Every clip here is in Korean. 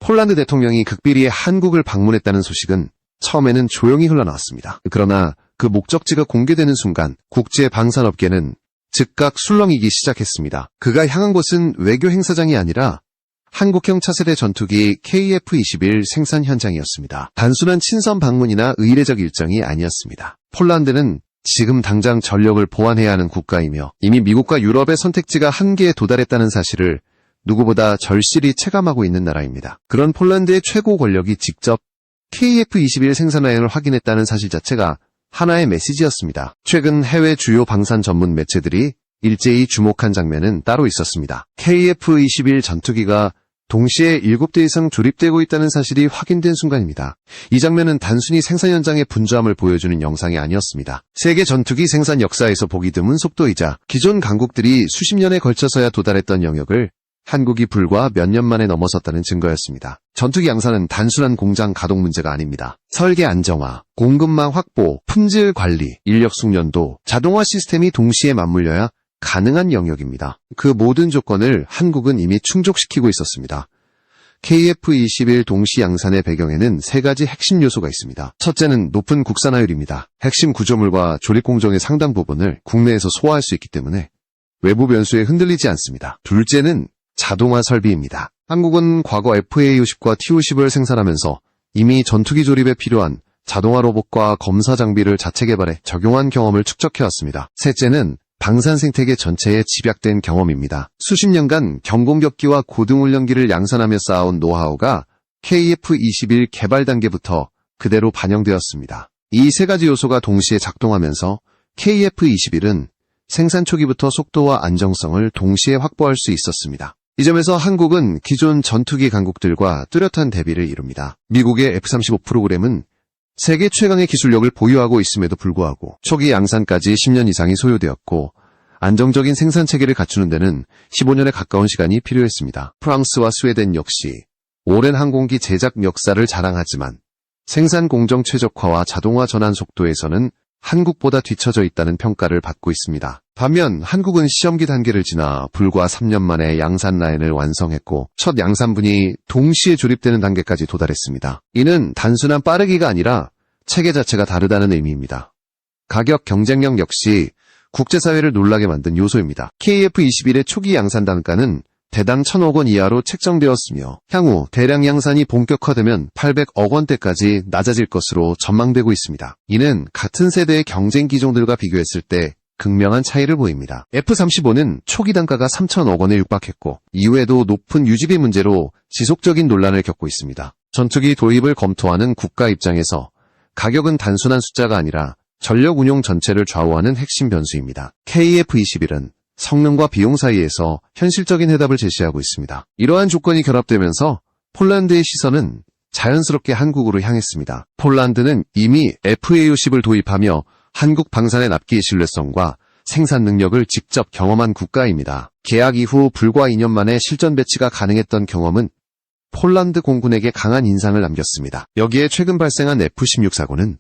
폴란드 대통령이 극비리에 한국을 방문했다는 소식은 처음에는 조용히 흘러나왔습니다. 그러나 그 목적지가 공개되는 순간 국제 방산업계는 즉각 술렁이기 시작했습니다. 그가 향한 곳은 외교 행사장이 아니라 한국형 차세대 전투기 KF-21 생산 현장이었습니다. 단순한 친선 방문이나 의례적 일정이 아니었습니다. 폴란드는 지금 당장 전력을 보완해야 하는 국가이며 이미 미국과 유럽의 선택지가 한계에 도달했다는 사실을 누구보다 절실히 체감하고 있는 나라입니다. 그런 폴란드의 최고 권력이 직접 KF-21 생산 라인을 확인했다는 사실 자체가 하나의 메시지였습니다. 최근 해외 주요 방산 전문 매체들이 일제히 주목한 장면은 따로 있었습니다. KF-21 전투기가 동시에 7대 이상 조립되고 있다는 사실이 확인된 순간입니다. 이 장면은 단순히 생산 현장의 분주함을 보여주는 영상이 아니었습니다. 세계 전투기 생산 역사에서 보기 드문 속도이자 기존 강국들이 수십 년에 걸쳐서야 도달했던 영역을 한국이 불과 몇 년 만에 넘어섰다는 증거였습니다. 전투기 양산은 단순한 공장 가동 문제가 아닙니다. 설계 안정화, 공급망 확보, 품질 관리, 인력 숙련도, 자동화 시스템이 동시에 맞물려야 가능한 영역입니다. 그 모든 조건을 한국은 이미 충족시키고 있었습니다. KF-21 동시 양산의 배경에는 세 가지 핵심 요소가 있습니다. 첫째는 높은 국산화율입니다. 핵심 구조물과 조립 공정의 상당 부분을 국내에서 소화할 수 있기 때문에 외부 변수에 흔들리지 않습니다. 둘째는 자동화 설비입니다. 한국은 과거 FA-50과 T-50을 생산하면서 이미 전투기 조립에 필요한 자동화 로봇과 검사 장비를 자체 개발해 적용한 경험을 축적해왔습니다. 셋째는 방산 생태계 전체에 집약된 경험입니다. 수십 년간 경공격기와 고등훈련기를 양산하며 쌓아온 노하우가 KF-21 개발 단계부터 그대로 반영되었습니다. 이 세 가지 요소가 동시에 작동하면서 KF-21은 생산 초기부터 속도와 안정성을 동시에 확보할 수 있었습니다. 이 점에서 한국은 기존 전투기 강국들과 뚜렷한 대비를 이룹니다. 미국의 F-35 프로그램은 세계 최강의 기술력을 보유하고 있음에도 불구하고 초기 양산까지 10년 이상이 소요되었고 안정적인 생산 체계를 갖추는 데는 15년에 가까운 시간이 필요했습니다. 프랑스와 스웨덴 역시 오랜 항공기 제작 역사를 자랑하지만 생산 공정 최적화와 자동화 전환 속도에서는 한국보다 뒤처져 있다는 평가를 받고 있습니다. 반면 한국은 시험기 단계를 지나 불과 3년 만에 양산 라인을 완성했고 첫 양산분이 동시에 조립되는 단계까지 도달했습니다. 이는 단순한 빠르기가 아니라 체계 자체가 다르다는 의미입니다. 가격 경쟁력 역시 국제사회를 놀라게 만든 요소입니다. KF-21의 초기 양산 단가는 대당 1,000억 원 이하로 책정되었으며 향후 대량 양산이 본격화되면 800억 원대까지 낮아질 것으로 전망되고 있습니다. 이는 같은 세대의 경쟁 기종들과 비교했을 때 극명한 차이를 보입니다. F-35는 초기 단가가 3,000억 원에 육박했고 이후에도 높은 유지비 문제로 지속적인 논란을 겪고 있습니다. 전투기 도입을 검토하는 국가 입장에서 가격은 단순한 숫자가 아니라 전력 운용 전체를 좌우하는 핵심 변수입니다. KF-21은 성능과 비용 사이에서 현실적인 해답을 제시하고 있습니다. 이러한 조건이 결합되면서 폴란드의 시선은 자연스럽게 한국으로 향했습니다. 폴란드는 이미 FA-50을 도입하며 한국 방산의 납기의 신뢰성과 생산 능력을 직접 경험한 국가입니다. 계약 이후 불과 2년 만에 실전 배치가 가능했던 경험은 폴란드 공군에게 강한 인상을 남겼습니다. 여기에 최근 발생한 F-16 사고는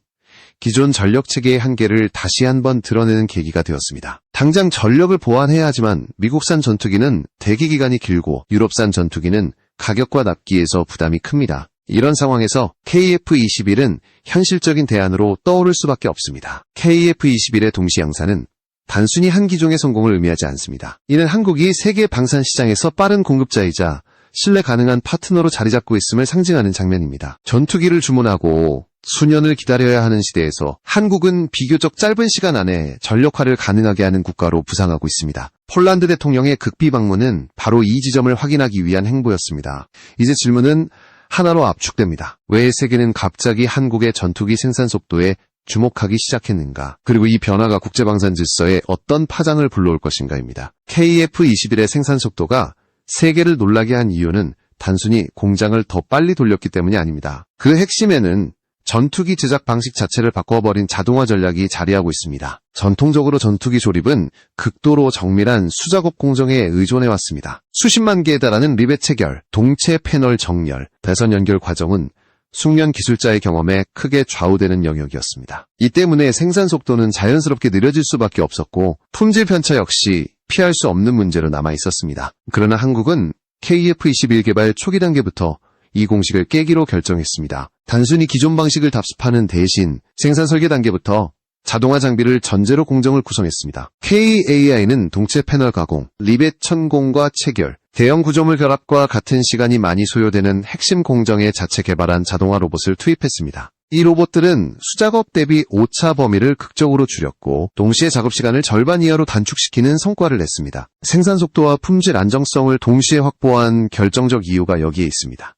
기존 전력체계의 한계를 다시 한번 드러내는 계기가 되었습니다. 당장 전력을 보완해야 하지만 미국산 전투기는 대기기간이 길고 유럽산 전투기는 가격과 납기에서 부담이 큽니다. 이런 상황에서 KF-21은 현실적인 대안으로 떠오를 수밖에 없습니다. KF-21의 동시 양산은 단순히 한 기종의 성공을 의미하지 않습니다. 이는 한국이 세계 방산 시장에서 빠른 공급자이자 신뢰 가능한 파트너로 자리 잡고 있음을 상징하는 장면입니다. 전투기를 주문하고 수년을 기다려야 하는 시대에서 한국은 비교적 짧은 시간 안에 전력화를 가능하게 하는 국가로 부상하고 있습니다. 폴란드 대통령의 극비 방문은 바로 이 지점을 확인하기 위한 행보였습니다. 이제 질문은 하나로 압축됩니다. 왜 세계는 갑자기 한국의 전투기 생산 속도에 주목하기 시작했는가? 그리고 이 변화가 국제방산 질서에 어떤 파장을 불러올 것인가입니다. KF-21의 생산 속도가 세계를 놀라게 한 이유는 단순히 공장을 더 빨리 돌렸기 때문이 아닙니다. 그 핵심에는 전투기 제작 방식 자체를 바꿔버린 자동화 전략이 자리하고 있습니다. 전통적으로 전투기 조립은 극도로 정밀한 수작업 공정에 의존해왔습니다. 수십만 개에 달하는 리벳 체결, 동체 패널 정렬, 배선 연결 과정은 숙련 기술자의 경험에 크게 좌우되는 영역이었습니다. 이 때문에 생산 속도는 자연스럽게 느려질 수밖에 없었고 품질 편차 역시 피할 수 없는 문제로 남아 있었습니다. 그러나 한국은 KF-21 개발 초기 단계부터 이 공식을 깨기로 결정했습니다. 단순히 기존 방식을 답습하는 대신 생산 설계 단계부터 자동화 장비를 전제로 공정을 구성했습니다. KAI는 동체 패널 가공, 리벳 천공과 체결, 대형 구조물 결합과 같은 시간이 많이 소요되는 핵심 공정에 자체 개발한 자동화 로봇을 투입했습니다. 이 로봇들은 수작업 대비 오차 범위를 극적으로 줄였고 동시에 작업 시간을 절반 이하로 단축시키는 성과를 냈습니다. 생산 속도와 품질 안정성을 동시에 확보한 결정적 이유가 여기에 있습니다.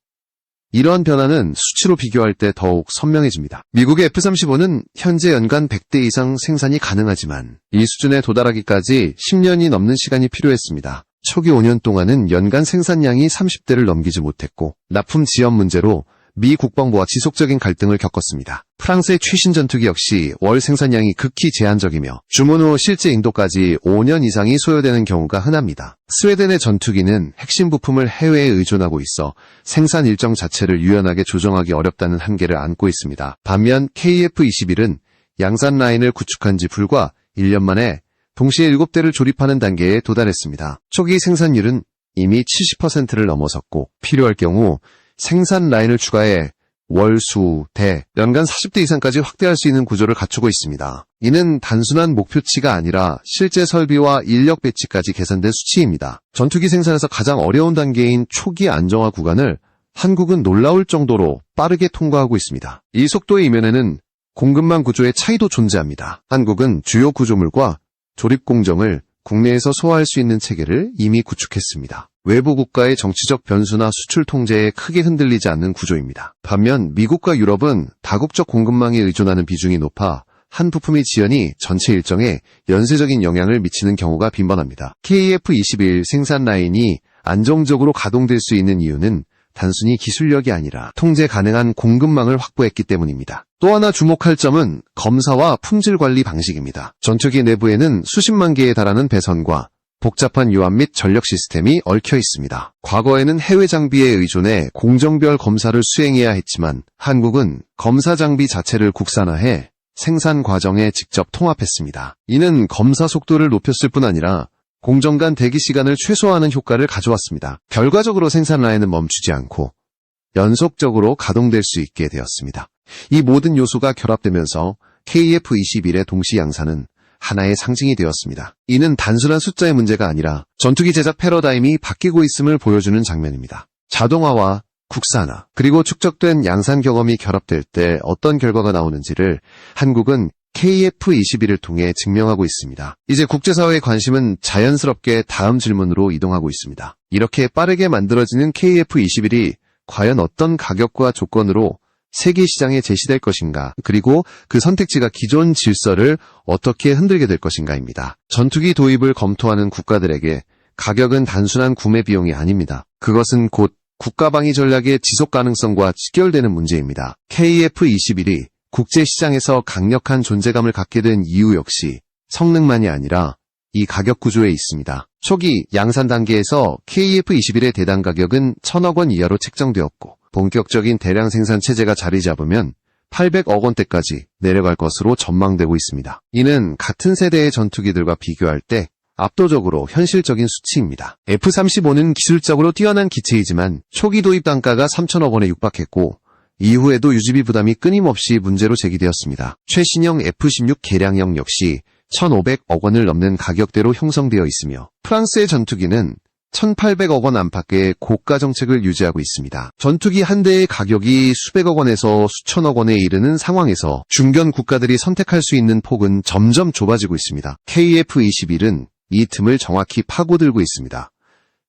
이러한 변화는 수치로 비교할 때 더욱 선명해집니다. 미국의 F-35는 현재 연간 100대 이상 생산이 가능하지만 이 수준에 도달하기까지 10년이 넘는 시간이 필요했습니다. 초기 5년 동안은 연간 생산량이 30대를 넘기지 못했고 납품 지연 문제로 미 국방부와 지속적인 갈등을 겪었습니다. 프랑스의 최신 전투기 역시 월 생산량이 극히 제한적이며 주문 후 실제 인도까지 5년 이상이 소요되는 경우가 흔합니다. 스웨덴의 전투기는 핵심 부품을 해외에 의존하고 있어 생산 일정 자체를 유연하게 조정하기 어렵다는 한계를 안고 있습니다. 반면 KF-21은 양산 라인을 구축한 지 불과 1년 만에 동시에 7대를 조립하는 단계에 도달했습니다. 초기 생산율은 이미 70%를 넘어섰고 필요할 경우 생산 라인을 추가해 월 수, 대, 연간 40대 이상까지 확대할 수 있는 구조를 갖추고 있습니다. 이는 단순한 목표치가 아니라 실제 설비와 인력 배치까지 계산된 수치입니다. 전투기 생산에서 가장 어려운 단계인 초기 안정화 구간을 한국은 놀라울 정도로 빠르게 통과하고 있습니다. 이 속도의 이면에는 공급망 구조의 차이도 존재합니다. 한국은 주요 구조물과 조립 공정을 국내에서 소화할 수 있는 체계를 이미 구축했습니다. 외부 국가의 정치적 변수나 수출 통제에 크게 흔들리지 않는 구조입니다. 반면 미국과 유럽은 다국적 공급망에 의존하는 비중이 높아 한 부품의 지연이 전체 일정에 연쇄적인 영향을 미치는 경우가 빈번합니다. KF-21 생산 라인이 안정적으로 가동될 수 있는 이유는 단순히 기술력이 아니라 통제 가능한 공급망을 확보했기 때문입니다. 또 하나 주목할 점은 검사와 품질 관리 방식입니다. 전투기 내부에는 수십만 개에 달하는 배선과 복잡한 유압 및 전력 시스템이 얽혀 있습니다. 과거에는 해외 장비에 의존해 공정별 검사를 수행해야 했지만 한국은 검사 장비 자체를 국산화해 생산 과정에 직접 통합했습니다. 이는 검사 속도를 높였을 뿐 아니라 공정 간 대기 시간을 최소화하는 효과를 가져왔습니다. 결과적으로 생산 라인은 멈추지 않고 연속적으로 가동될 수 있게 되었습니다. 이 모든 요소가 결합되면서 KF-21의 동시 양산은 하나의 상징이 되었습니다. 이는 단순한 숫자의 문제가 아니라 전투기 제작 패러다임이 바뀌고 있음을 보여주는 장면입니다. 자동화와 국산화, 그리고 축적된 양산 경험이 결합될 때 어떤 결과가 나오는지를 한국은 KF-21을 통해 증명하고 있습니다. 이제 국제사회의 관심은 자연스럽게 다음 질문으로 이동하고 있습니다. 이렇게 빠르게 만들어지는 KF-21이 과연 어떤 가격과 조건으로 세계 시장에 제시될 것인가, 그리고 그 선택지가 기존 질서를 어떻게 흔들게 될 것인가입니다. 전투기 도입을 검토하는 국가들에게 가격은 단순한 구매 비용이 아닙니다. 그것은 곧 국가방위 전략의 지속 가능성과 직결되는 문제입니다. KF-21이 국제시장에서 강력한 존재감을 갖게 된 이유 역시 성능만이 아니라 이 가격 구조에 있습니다. 초기 양산 단계에서 KF-21의 대당 가격은 1,000억 원 이하로 책정되었고 본격적인 대량 생산 체제가 자리 잡으면 800억 원대까지 내려갈 것으로 전망되고 있습니다. 이는 같은 세대의 전투기들과 비교할 때 압도적으로 현실적인 수치입니다. F-35는 기술적으로 뛰어난 기체이지만 초기 도입 단가가 3,000억 원에 육박했고 이후에도 유지비 부담이 끊임없이 문제로 제기되었습니다. 최신형 F-16 개량형 역시 1,500억 원을 넘는 가격대로 형성되어 있으며 프랑스의 전투기는 1,800억 원 안팎의 고가 정책을 유지하고 있습니다. 전투기 한 대의 가격이 수백억 원에서 수천억 원에 이르는 상황에서 중견 국가들이 선택할 수 있는 폭은 점점 좁아지고 있습니다. KF-21은 이 틈을 정확히 파고들고 있습니다.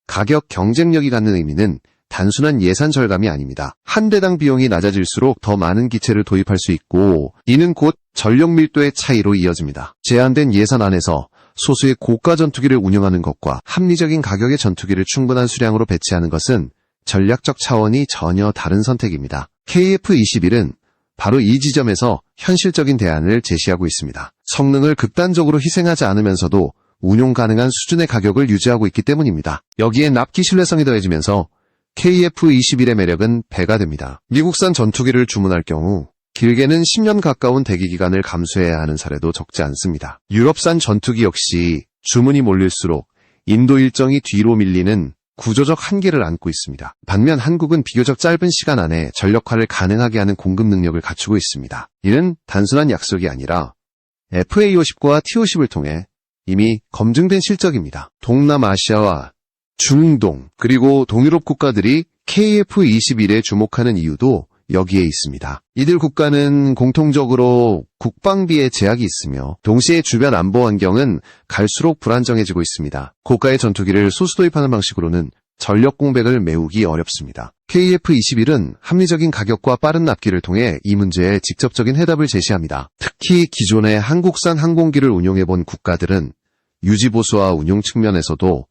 가격 경쟁력이 갖는 의미는 단순한 예산 절감이 아닙니다. 한 대당 비용이 낮아질수록 더 많은 기체를 도입할 수 있고 이는 곧 전력 밀도의 차이로 이어집니다. 제한된 예산 안에서 소수의 고가 전투기를 운영하는 것과 합리적인 가격의 전투기를 충분한 수량으로 배치하는 것은 전략적 차원이 전혀 다른 선택입니다. KF-21은 바로 이 지점에서 현실적인 대안을 제시하고 있습니다. 성능을 극단적으로 희생하지 않으면서도 운용 가능한 수준의 가격을 유지하고 있기 때문입니다. 여기에 납기 신뢰성이 더해지면서 KF-21의 매력은 배가 됩니다. 미국산 전투기를 주문할 경우 길게는 10년 가까운 대기 기간을 감수해야 하는 사례도 적지 않습니다. 유럽산 전투기 역시 주문이 몰릴수록 인도 일정이 뒤로 밀리는 구조적 한계를 안고 있습니다. 반면 한국은 비교적 짧은 시간 안에 전력화를 가능하게 하는 공급 능력을 갖추고 있습니다. 이는 단순한 약속이 아니라 FA50과 T50을 통해 이미 검증된 실적입니다. 동남아시아와 중동 그리고 동유럽 국가들이 KF21에 주목하는 이유도 여기에 있습니다. 이들 국가는 공통적으로 국방비에 제약이 있으며 동시에 주변 안보 환경은 갈수록 불안정해지고 있습니다. 고가의 전투기를 소수 도입하는 방식으로는 전력 공백을 메우기 어렵습니다. KF21은 합리적인 가격과 빠른 납기를 통해 이 문제에 직접적인 해답을 제시합니다. 특히 기존의 한국산 항공기를 운용해본 국가들은 유지보수와 운용 측면에서도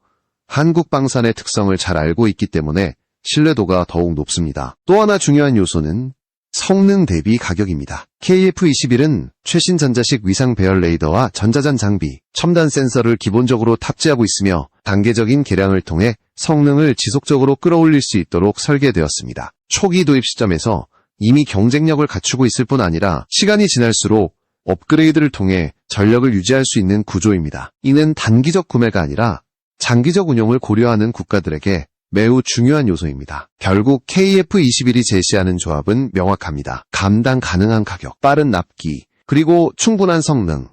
한국 방산의 특성을 잘 알고 있기 때문에 신뢰도가 더욱 높습니다. 또 하나 중요한 요소는 성능 대비 가격입니다. KF21은 최신 전자식 위상 배열 레이더와 전자전 장비, 첨단 센서를 기본적으로 탑재하고 있으며 단계적인 개량을 통해 성능을 지속적으로 끌어올릴 수 있도록 설계되었습니다. 초기 도입 시점에서 이미 경쟁력을 갖추고 있을 뿐 아니라 시간이 지날수록 업그레이드를 통해 전력을 유지할 수 있는 구조입니다. 이는 단기적 구매가 아니라 장기적 운용을 고려하는 국가들에게 매우 중요한 요소입니다. 결국 KF21이 제시하는 조합은 명확합니다. 감당 가능한 가격, 빠른 납기, 그리고 충분한 성능.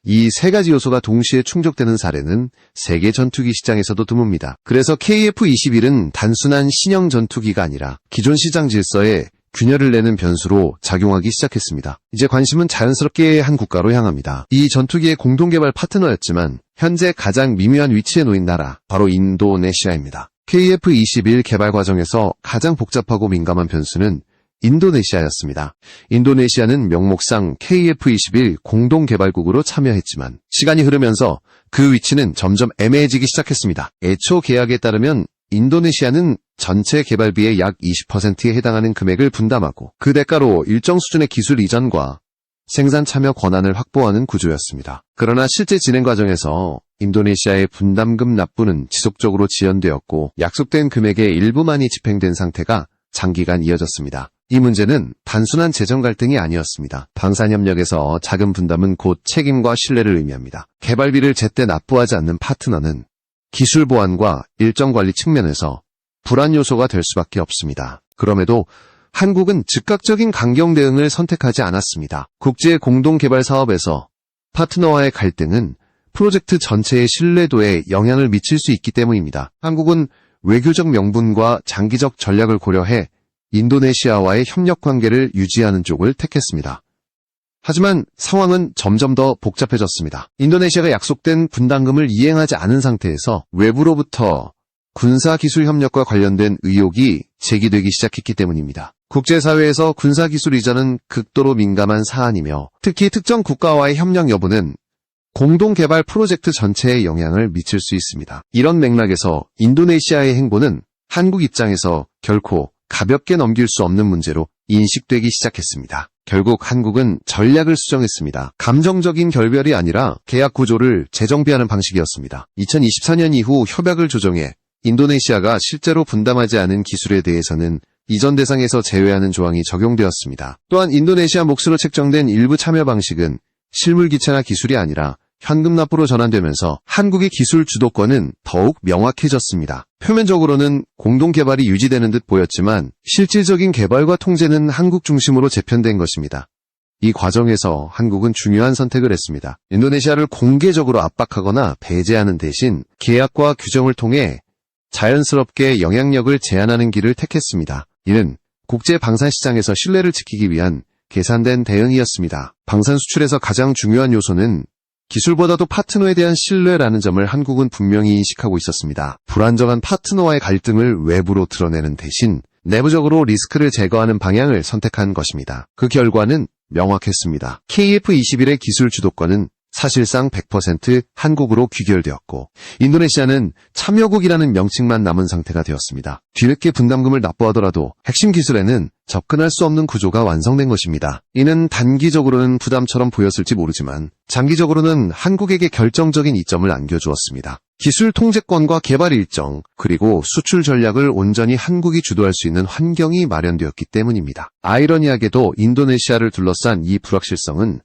이 세 가지 요소가 동시에 충족되는 사례는 세계 전투기 시장에서도 드뭅니다. 그래서 KF21은 단순한 신형 전투기가 아니라 기존 시장 질서에 균열을 내는 변수로 작용하기 시작했습니다. 이제 관심은 자연스럽게 한 국가로 향합니다. 이 전투기의 공동개발 파트너였지만 현재 가장 미묘한 위치에 놓인 나라, 바로 인도네시아입니다. KF21 개발 과정에서 가장 복잡하고 민감한 변수는 인도네시아였습니다. 인도네시아는 명목상 KF21 공동개발국으로 참여했지만 시간이 흐르면서 그 위치는 점점 애매해지기 시작했습니다. 애초 계약에 따르면 인도네시아는 전체 개발비의 약 20%에 해당하는 금액을 분담하고 그 대가로 일정 수준의 기술 이전과 생산 참여 권한을 확보하는 구조였습니다. 그러나 실제 진행 과정에서 인도네시아의 분담금 납부는 지속적으로 지연되었고 약속된 금액의 일부만이 집행된 상태가 장기간 이어졌습니다. 이 문제는 단순한 재정 갈등이 아니었습니다. 방산협력에서 작은 분담은 곧 책임과 신뢰를 의미합니다. 개발비를 제때 납부하지 않는 파트너는 기술 보안과 일정 관리 측면에서 불안 요소가 될 수밖에 없습니다. 그럼에도 한국은 즉각적인 강경 대응을 선택하지 않았습니다. 국제 공동개발 사업에서 파트너와의 갈등은 프로젝트 전체의 신뢰도에 영향을 미칠 수 있기 때문입니다. 한국은 외교적 명분과 장기적 전략을 고려해 인도네시아와의 협력 관계를 유지하는 쪽을 택했습니다. 하지만 상황은 점점 더 복잡해졌습니다. 인도네시아가 약속된 분담금을 이행하지 않은 상태에서 외부로부터 군사기술 협력과 관련된 의혹이 제기되기 시작했기 때문입니다. 국제사회에서 군사기술 이전은 극도로 민감한 사안이며 특히 특정 국가와의 협력 여부는 공동개발 프로젝트 전체에 영향을 미칠 수 있습니다. 이런 맥락에서 인도네시아의 행보는 한국 입장에서 결코 가볍게 넘길 수 없는 문제로 인식되기 시작했습니다. 결국 한국은 전략을 수정했습니다. 감정적인 결별이 아니라 계약 구조를 재정비하는 방식이었습니다. 2024년 이후 협약을 조정해 인도네시아가 실제로 분담하지 않은 기술에 대해서는 이전 대상에서 제외하는 조항이 적용되었습니다. 또한 인도네시아 몫으로 책정된 일부 참여 방식은 실물 기체나 기술이 아니라 현금 납부로 전환되면서 한국의 기술 주도권은 더욱 명확해졌습니다. 표면적으로는 공동개발이 유지되는 듯 보였지만 실질적인 개발과 통제는 한국 중심으로 재편된 것입니다. 이 과정에서 한국은 중요한 선택을 했습니다. 인도네시아를 공개적으로 압박하거나 배제하는 대신 계약과 규정을 통해 자연스럽게 영향력을 제한하는 길을 택했습니다. 이는 국제 방산 시장에서 신뢰를 지키기 위한 계산된 대응이었습니다. 방산 수출에서 가장 중요한 요소는 기술보다도 파트너에 대한 신뢰라는 점을 한국은 분명히 인식하고 있었습니다. 불안정한 파트너와의 갈등을 외부로 드러내는 대신 내부적으로 리스크를 제거하는 방향을 선택한 것입니다. 그 결과는 명확했습니다. KF21의 기술 주도권은 사실상 100% 한국으로 귀결되었고 인도네시아는 참여국이라는 명칭만 남은 상태가 되었습니다. 뒤늦게 분담금을 납부하더라도 핵심 기술에는 접근할 수 없는 구조가 완성된 것입니다. 이는 단기적으로는 부담처럼 보였을지 모르지만 장기적으로는 한국에게 결정적인 이점을 안겨주었습니다. 기술 통제권과 개발 일정, 그리고 수출 전략을 온전히 한국이 주도할 수 있는 환경이 마련되었기 때문입니다. 아이러니하게도 인도네시아를 둘러싼 이 불확실성은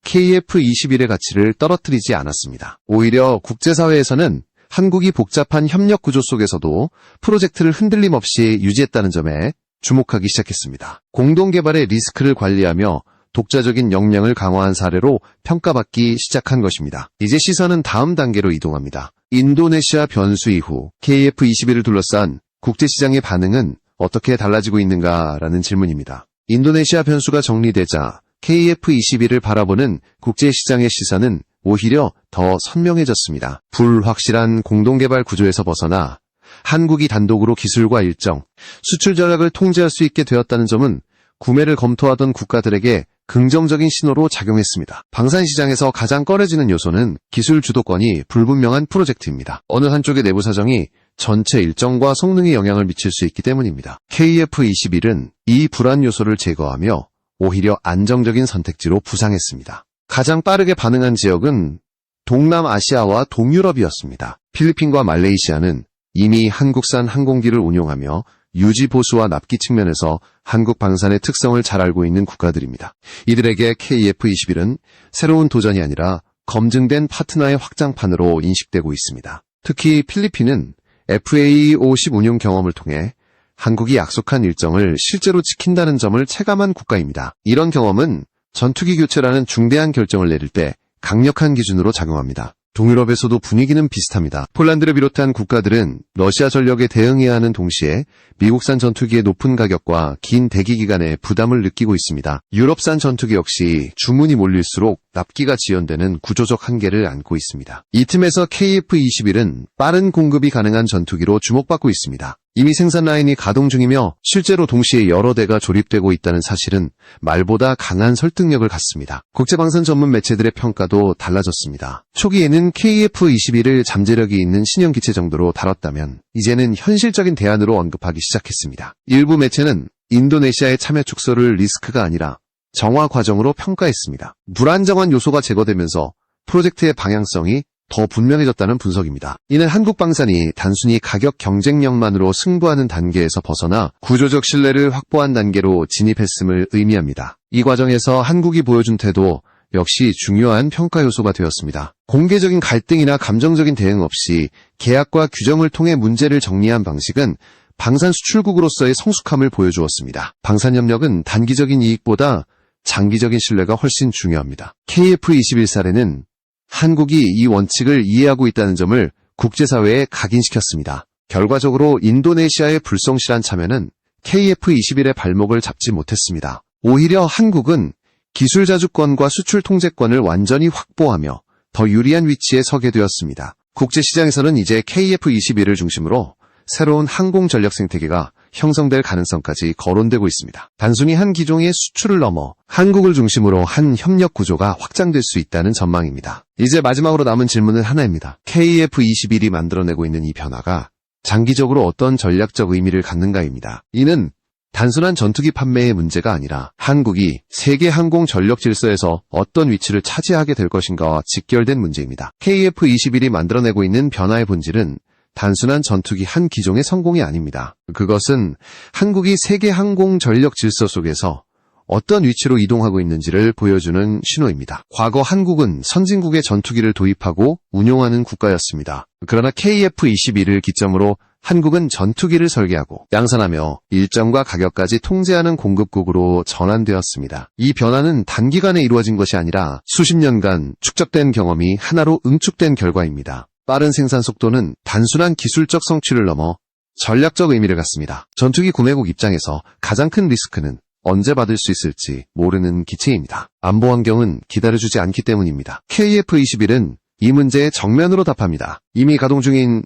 KF21의 가치를 떨어뜨리지 않았습니다. 오히려 국제사회에서는 한국이 복잡한 협력 구조 속에서도 프로젝트를 흔들림 없이 유지했다는 점에 주목하기 시작했습니다. 공동개발의 리스크를 관리하며 독자적인 역량을 강화한 사례로 평가받기 시작한 것입니다. 이제 시선은 다음 단계로 이동합니다. 인도네시아 변수 이후 KF21을 둘러싼 국제시장의 반응은 어떻게 달라지고 있는가라는 질문입니다. 인도네시아 변수가 정리되자 KF21을 바라보는 국제시장의 시선은 오히려 더 선명해졌습니다. 불확실한 공동개발 구조에서 벗어나 한국이 단독으로 기술과 일정, 수출 전략을 통제할 수 있게 되었다는 점은 구매를 검토하던 국가들에게 긍정적인 신호로 작용했습니다. 방산시장에서 가장 꺼려지는 요소는 기술 주도권이 불분명한 프로젝트입니다. 어느 한쪽의 내부 사정이 전체 일정과 성능에 영향을 미칠 수 있기 때문입니다. KF21은 이 불안 요소를 제거하며 오히려 안정적인 선택지로 부상했습니다. 가장 빠르게 반응한 지역은 동남아시아와 동유럽이었습니다. 필리핀과 말레이시아는 이미 한국산 항공기를 운용하며 유지 보수와 납기 측면에서 한국 방산의 특성을 잘 알고 있는 국가들입니다. 이들에게 KF21은 새로운 도전이 아니라 검증된 파트너의 확장판으로 인식되고 있습니다. 특히 필리핀은 FA50 운용 경험을 통해 한국이 약속한 일정을 실제로 지킨다는 점을 체감한 국가입니다. 이런 경험은 전투기 교체라는 중대한 결정을 내릴 때 강력한 기준으로 작용합니다. 동유럽에서도 분위기는 비슷합니다. 폴란드를 비롯한 국가들은 러시아 전력에 대응해야 하는 동시에 미국산 전투기의 높은 가격과 긴 대기 기간에 부담을 느끼고 있습니다. 유럽산 전투기 역시 주문이 몰릴수록 납기가 지연되는 구조적 한계를 안고 있습니다. 이 틈에서 KF21은 빠른 공급이 가능한 전투기로 주목받고 있습니다. 이미 생산 라인이 가동 중이며 실제로 동시에 여러 대가 조립되고 있다는 사실은 말보다 강한 설득력을 갖습니다. 국제방산 전문 매체들의 평가도 달라졌습니다. 초기에는 KF21을 잠재력이 있는 신형 기체 정도로 다뤘다면 이제는 현실적인 대안으로 언급하기 시작했습니다. 일부 매체는 인도네시아의 참여 축소를 리스크가 아니라 정화 과정으로 평가했습니다. 불안정한 요소가 제거되면서 프로젝트의 방향성이 더 분명해졌다는 분석입니다. 이는 한국 방산이 단순히 가격 경쟁력만으로 승부하는 단계에서 벗어나 구조적 신뢰를 확보한 단계로 진입했음을 의미합니다. 이 과정에서 한국이 보여준 태도 역시 중요한 평가 요소가 되었습니다. 공개적인 갈등이나 감정적인 대응 없이 계약과 규정을 통해 문제를 정리한 방식은 방산 수출국으로서의 성숙함을 보여주었습니다. 방산협력은 단기적인 이익보다 장기적인 신뢰가 훨씬 중요합니다. KF21 사례는 한국이 이 원칙을 이해하고 있다는 점을 국제사회에 각인시켰습니다. 결과적으로 인도네시아의 불성실한 참여는 KF21의 발목을 잡지 못했습니다. 오히려 한국은 기술 자주권과 수출 통제권을 완전히 확보하며 더 유리한 위치에 서게 되었습니다. 국제시장에서는 이제 KF21을 중심으로 새로운 항공 전력 생태계가 형성될 가능성까지 거론되고 있습니다. 단순히 한 기종의 수출을 넘어 한국을 중심으로 한 협력 구조가 확장될 수 있다는 전망입니다. 이제 마지막으로 남은 질문은 하나입니다. KF21이 만들어내고 있는 이 변화가 장기적으로 어떤 전략적 의미를 갖는가입니다. 이는 단순한 전투기 판매의 문제가 아니라 한국이 세계 항공 전력 질서에서 어떤 위치를 차지하게 될 것인가와 직결된 문제입니다. KF21이 만들어내고 있는 변화의 본질은 단순한 전투기 한 기종의 성공이 아닙니다. 그것은 한국이 세계 항공 전력 질서 속에서 어떤 위치로 이동하고 있는지를 보여주는 신호입니다. 과거 한국은 선진국의 전투기를 도입하고 운용하는 국가였습니다. 그러나 KF21을 기점으로 한국은 전투기를 설계하고 양산하며 일정과 가격까지 통제하는 공급국으로 전환되었습니다. 이 변화는 단기간에 이루어진 것이 아니라 수십 년간 축적된 경험이 하나로 응축된 결과입니다. 빠른 생산 속도는 단순한 기술적 성취를 넘어 전략적 의미를 갖습니다. 전투기 구매국 입장에서 가장 큰 리스크는 언제 받을 수 있을지 모르는 기체입니다. 안보 환경은 기다려주지 않기 때문입니다. KF21은 이 문제에 정면으로 답합니다. 이미 가동 중인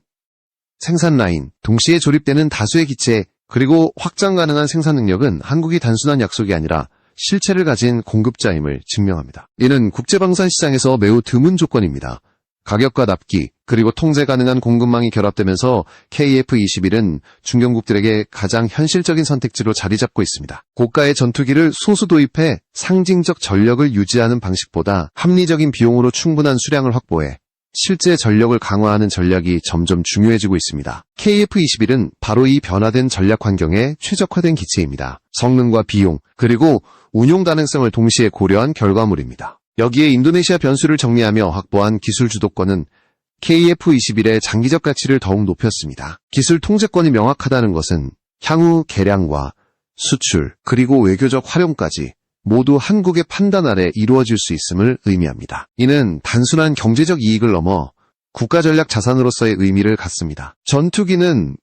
생산 라인, 동시에 조립되는 다수의 기체, 그리고 확장 가능한 생산 능력은 한국이 단순한 약속이 아니라 실체를 가진 공급자임을 증명합니다. 이는 국제방산 시장에서 매우 드문 조건입니다. 가격과 납기, 그리고 통제 가능한 공급망이 결합되면서 KF21은 중견국들에게 가장 현실적인 선택지로 자리 잡고 있습니다. 고가의 전투기를 소수 도입해 상징적 전력을 유지하는 방식보다 합리적인 비용으로 충분한 수량을 확보해 실제 전력을 강화하는 전략이 점점 중요해지고 있습니다. KF21은 바로 이 변화된 전략 환경에 최적화된 기체입니다. 성능과 비용, 그리고 운용 가능성을 동시에 고려한 결과물입니다. 여기에 인도네시아 변수를 정리하며 확보한 기술 주도권은 KF-21의 장기적 가치를 더욱 높였습니다. 기술 통제권이 명확하다는 것은 향후 개량과 수출, 그리고 외교적 활용까지 모두 한국의 판단 아래 이루어질 수 있음을 의미합니다. 이는 단순한 경제적 이익을 넘어 국가전략 자산으로서의 의미를 갖습니다. 전투기는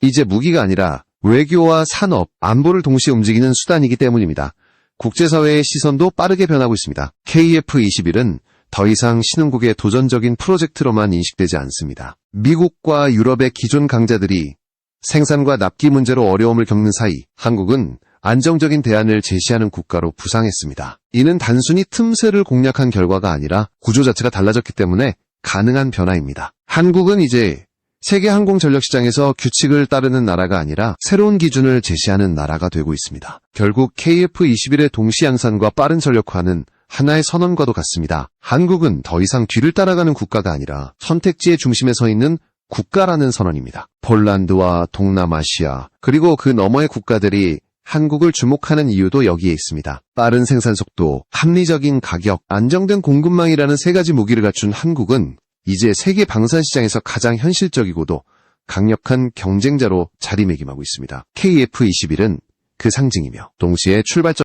이제 무기가 아니라 외교와 산업, 안보를 동시에 움직이는 수단이기 때문입니다. 국제사회의 시선도 빠르게 변하고 있습니다. KF-21은 더 이상 신흥국의 도전적인 프로젝트로만 인식되지 않습니다. 미국과 유럽의 기존 강자들이 생산과 납기 문제로 어려움을 겪는 사이 한국은 안정적인 대안을 제시하는 국가로 부상했습니다. 이는 단순히 틈새를 공략한 결과가 아니라 구조 자체가 달라졌기 때문에 가능한 변화입니다. 한국은 이제 세계 항공 전력 시장에서 규칙을 따르는 나라가 아니라 새로운 기준을 제시하는 나라가 되고 있습니다. 결국 KF-21의 동시 양산과 빠른 전력화는 하나의 선언과도 같습니다. 한국은 더 이상 뒤를 따라가는 국가가 아니라 선택지의 중심에 서 있는 국가라는 선언입니다. 폴란드와 동남아시아, 그리고 그 너머의 국가들이 한국을 주목하는 이유도 여기에 있습니다. 빠른 생산 속도, 합리적인 가격, 안정된 공급망이라는 세 가지 무기를 갖춘 한국은 이제 세계 방산 시장에서 가장 현실적이고도 강력한 경쟁자로 자리매김하고 있습니다. KF-21은 그 상징이며 동시에 출발점